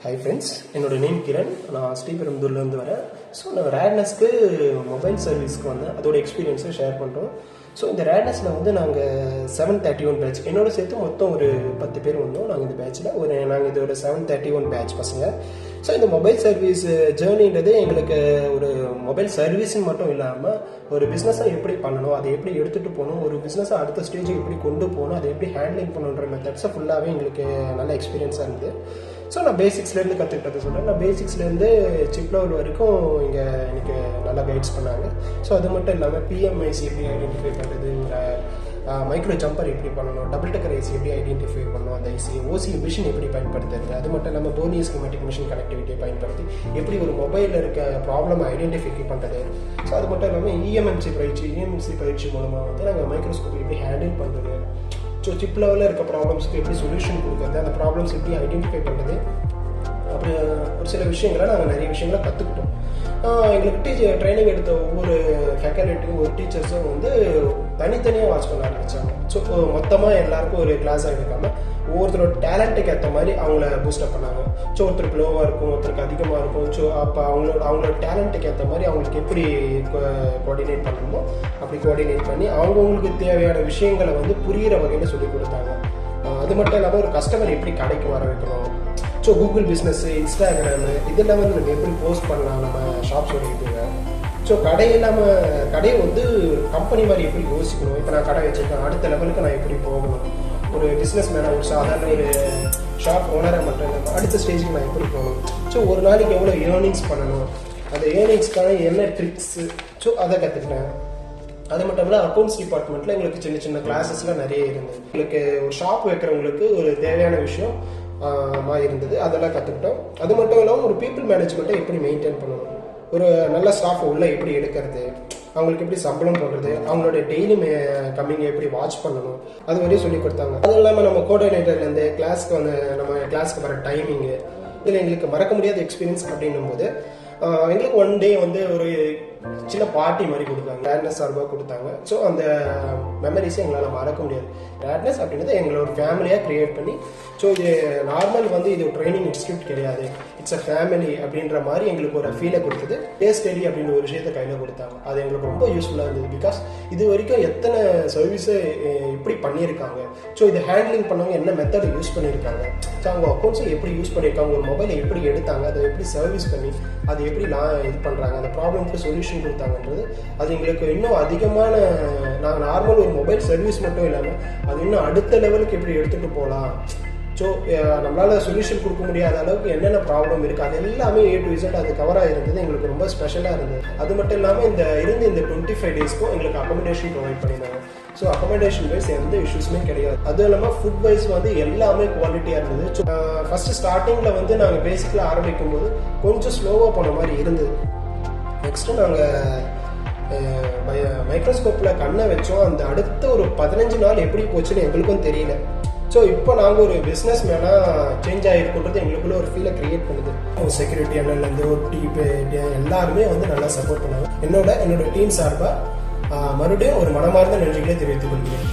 Hi friends, என்னோட name Kiran. நான் ஸ்ரீபெரும்புதூர்லேருந்து வரேன். ஸோ நான் ரேட்னஸ்க்கு மொபைல் சர்வீஸ்க்கு வந்தேன். அதோட எக்ஸ்பீரியன்ஸை ஷேர் பண்ணுறோம். ஸோ இந்த ரேட்னஸில் வந்து நாங்கள் 731 பேட்ச் என்னோட சேர்த்து மொத்தம் ஒரு 10 பேர் வந்தோம். நாங்கள் இந்த பேட்சில் நாங்கள் இதோட 731 பேட்ச் பசங்க. ஸோ இந்த மொபைல் சர்வீஸ் ஜேர்னின்றது எங்களுக்கு ஒரு மொபைல் சர்வீஸ்ன்னு மட்டும் இல்லாமல் ஒரு பிஸ்னஸை எப்படி பண்ணணும், அதை எப்படி எடுத்துகிட்டு போகணும், ஒரு பிஸ்னஸை அடுத்த ஸ்டேஜுக்கு எப்படி கொண்டு போகணும், அதை எப்படி ஹேண்ட்லிங் பண்ணணுன்ற மெத்தட்ஸை ஃபுல்லாகவே எங்களுக்கு நல்ல எக்ஸ்பீரியன்ஸாக இருந்தது. ஸோ நான் பேசிக்ஸ்லேருந்து கற்றுக்கிட்டது சொல்கிறேன். நான் பேசிக்ஸ்லேருந்து சிப் லெவல் வரைக்கும் இங்கே எனக்கு நல்லா கைட்ஸ் பண்ணாங்க. ஸோ அது மட்டும் இல்லாமல் பிஎம்ஐசி எப்படி ஐடென்டிஃபை பண்ணுறது, மைக்ரோ ஜம்பர் எப்படி பண்ணணும், டபுள் டக்கர் ஐசி எப்படி ஐடென்டிஃபை பண்ணணும், அந்த ஐசி ஓசி மிஷின் எப்படி பயன்படுத்துறது, அது மட்டும் இல்லாமல் டோனி ஸ்கீமேட்டிக் மிஷின் கனெக்டிவிட்டியை பயன்படுத்தி எப்படி ஒரு மொபைலில் இருக்க ப்ராப்ளம் ஐடென்டிஃபை பண்ணுறது. ஸோ அது மட்டும் இல்லாமல் இஎம்எம்சி பயிற்சி மூலமாக வந்து நாங்கள் மைக்ரோஸ்கோப் எப்படி ஹேண்டில் பண்ணுறது, ஸோ சிப் லெவலில் இருக்க ப்ராப்ளம்ஸ்க்கு எப்படி சொல்யூஷன் கொடுக்குறது, அந்த ப்ராப்ளம்ஸ் எப்படி ஐடென்டிஃபை பண்ணுறது, அப்படி ஒரு சில விஷயங்களை நாங்கள் நிறைய விஷயங்களை கற்றுக்கிட்டோம். எங்களுக்கு ட்ரைனிங் எடுத்த ஒவ்வொரு ஃபேக்கல்ட்டியும் ஒரு டீச்சர்ஸும் வந்து தனித்தனியாக வாட்ச் பண்ண ஆரம்பித்தாங்க. ஸோ மொத்தமாக எல்லாருக்கும் ஒரு கிளாஸாக எடுக்காமல் ஒவ்வொருத்தரோட டேலண்ட்டுக்கு ஏற்ற மாதிரி அவங்கள பூஸ்டப் பண்ணாங்க. ஸோ ஒருத்தருக்கு லோவாக இருக்கும், ஒருத்தருக்கு அதிகமாக இருக்கும். ஸோ அப்போ அவங்களோட டேலண்ட்டுக்கு ஏற்ற மாதிரி அவங்களுக்கு எப்படி கோஆர்டினேட் பண்ணணுமோ அப்படி கோஆர்டினேட் பண்ணி அவங்கவுங்களுக்கு தேவையான விஷயங்களை வந்து புரிகிற வகையில் சொல்லிக் கொடுத்தாங்க. அது மட்டும் இல்லாமல் ஒரு கஸ்டமர் எப்படி கடைக்கு வர வைக்கணும், ஸோ கூகுள் பிஸ்னஸ்ஸு, இன்ஸ்டாகிராமு இதெல்லாம் வந்து நம்ம எப்படி போஸ்ட் பண்ணலாம் நம்ம ஷாப்ஸோட இதுங்க. ஸோ கடையை வந்து கம்பெனி மாதிரி எப்படி யோசிக்கணும், இப்போ நான் கடை வச்சுருக்கேன், அடுத்த லெவலுக்கு நான் எப்படி போகணும், ஒரு பிஸ்னஸ் மேனாக ஒரு சாதாரண ஒரு ஷாப் ஓனராக மட்டும் இல்லாமல் அடுத்த ஸ்டேஜுக்கு நான் எப்படி போகணும், ஸோ ஒரு நாளைக்கு எவ்வளோ ஏர்னிங்ஸ் பண்ணணும், அந்த ஏர்னிங்ஸ்க்கான என்ன ட்ரிக்ஸு, ஸோ அதை கற்றுக்கிட்டேன். அது மட்டும் இல்லாமல் அக்கௌண்ட்ஸ் டிபார்ட்மெண்ட்டில் எங்களுக்கு சின்ன சின்ன கிளாஸஸ்லாம் நிறைய இருந்தது. எங்களுக்கு ஒரு ஷாப் வைக்கிறவங்களுக்கு ஒரு தேவையான விஷயம் இருந்தது, அதெல்லாம் கற்றுக்கிட்டோம். அது மட்டும் இல்லாமல் ஒரு பீப்புள் மேனேஜ்மெண்ட்டை எப்படி மெயின்டைன் பண்ணணும், ஒரு நல்ல ஸ்டாஃப் உள்ள எப்படி எடுக்கிறது, அவங்களுக்கு எப்படி சம்பளம் போடுறது, அவங்களோட டெய்லி கம்மிங்கை எப்படி வாட்ச் பண்ணணும், அது வரையும் சொல்லி கொடுத்தாங்க. அதுவும் இல்லாமல் நம்ம கோஆர்டினேட்டர்லேருந்து கிளாஸ்க்கு வந்து நம்ம கிளாஸ்க்கு வர டைமிங்கு, இதில் எங்களுக்கு மறக்க முடியாத எக்ஸ்பீரியன்ஸ் அப்படின்னும் போது எங்களுக்கு ஒன் டே வந்து ஒரு சின்ன பார்ட்டி மாதிரி கொடுத்தாங்க, ரேட்னஸ் சார்பாக கொடுத்தாங்க. ஸோ அந்த மெமரிஸை எங்களால் மறக்க முடியாது. ரேட்னஸ் அப்படின்றது எங்களை ஒரு ஃபேமிலியாக க்ரியேட் பண்ணி, ஸோ இது நார்மல் வந்து இது ஒரு ட்ரைனிங் இன்ஸ்டியூட் கிடையாது, இட்ஸ் அ ஃபேமிலி அப்படின்ற மாதிரி எங்களுக்கு ஒரு ஃபீலை கொடுத்தது. கேஸ் ஸ்டடி அப்படின்ற ஒரு விஷயத்தை கையில் கொடுத்தாங்க. அது எங்களுக்கு ரொம்ப யூஸ்ஃபுல்லாக இருந்தது. பிகாஸ் இது வரைக்கும் எத்தனை சர்வீஸை இப்படி பண்ணியிருக்காங்க, ஸோ இதை ஹேண்ட்லிங் பண்ணவங்க என்ன மெத்தடை யூஸ் பண்ணியிருக்காங்க, ஸோ அவங்க அக்கௌண்ட்ஸை எப்படி யூஸ் பண்ணியிருக்காங்க, ஒரு மொபைலை எப்படி எடுத்தாங்க, அதை எப்படி சர்வீஸ் பண்ணி அது எப்படி இது பண்ணுறாங்க, அந்த ப்ராப்ளம்க்கு சொல்யூஷன் கொடுத்தாங்கன்றது அது எங்களுக்கு இன்னும் அதிகமான நாங்கள் நார்மல் ஒரு மொபைல் சர்வீஸ் மட்டும் இல்லாமல் அது இன்னும் அடுத்த லெவலுக்கு எப்படி எடுத்துகிட்டு போகலாம், ஸோ நம்மளால் சொல்யூஷன் கொடுக்க முடியாத அளவுக்கு என்னென்ன ப்ராப்ளம் இருக்குது அது எல்லாமே A to Z அது கவராக இருந்தது. எங்களுக்கு ரொம்ப ஸ்பெஷலாக இருந்தது. அது மட்டும் இல்லாமல் இந்த 25 டேஸ்க்கும் எங்களுக்கு அக்கமடேஷன் ப்ரொவைட் பண்ணியிருந்தாங்க. ஸோ அக்கமடேஷன் வைஸ் எந்த இஷ்யூஸுமே கிடையாது. அதுவும் இல்லாமல் ஃபுட் வைஸ் வந்து எல்லாமே குவாலிட்டியாக இருந்தது. ஸோ ஃபஸ்ட்டு ஸ்டார்டிங்கில் வந்து நாங்கள் பேசிக்கில் ஆரம்பிக்கும் போது கொஞ்சம் ஸ்லோவாக போன மாதிரி இருந்தது. நெக்ஸ்ட்டு நாங்கள் மைக்ரோஸ்கோப்பில் கண்ணை வச்சோம். அந்த அடுத்த ஒரு 15 நாள் எப்படி போச்சுன்னு எங்களுக்கும் தெரியல. ஸோ இப்போ நாங்கள் ஒரு பிஸ்னஸ் மேனாக சேஞ்ச் ஆகிருக்குன்றது எங்களுக்குள்ள ஒரு ஃபீலை க்ரியேட் பண்ணுது. செக்யூரிட்டி அண்ணன்லேருந்து ஒரு எல்லாருமே வந்து நல்லா சப்போர்ட் பண்ணாங்க. என்னோட டீம் சார்பாக மறுபடியும் ஒரு மனமார்ந்த நன்றிகளை தெரிவித்துக் கொள்கிறேன்.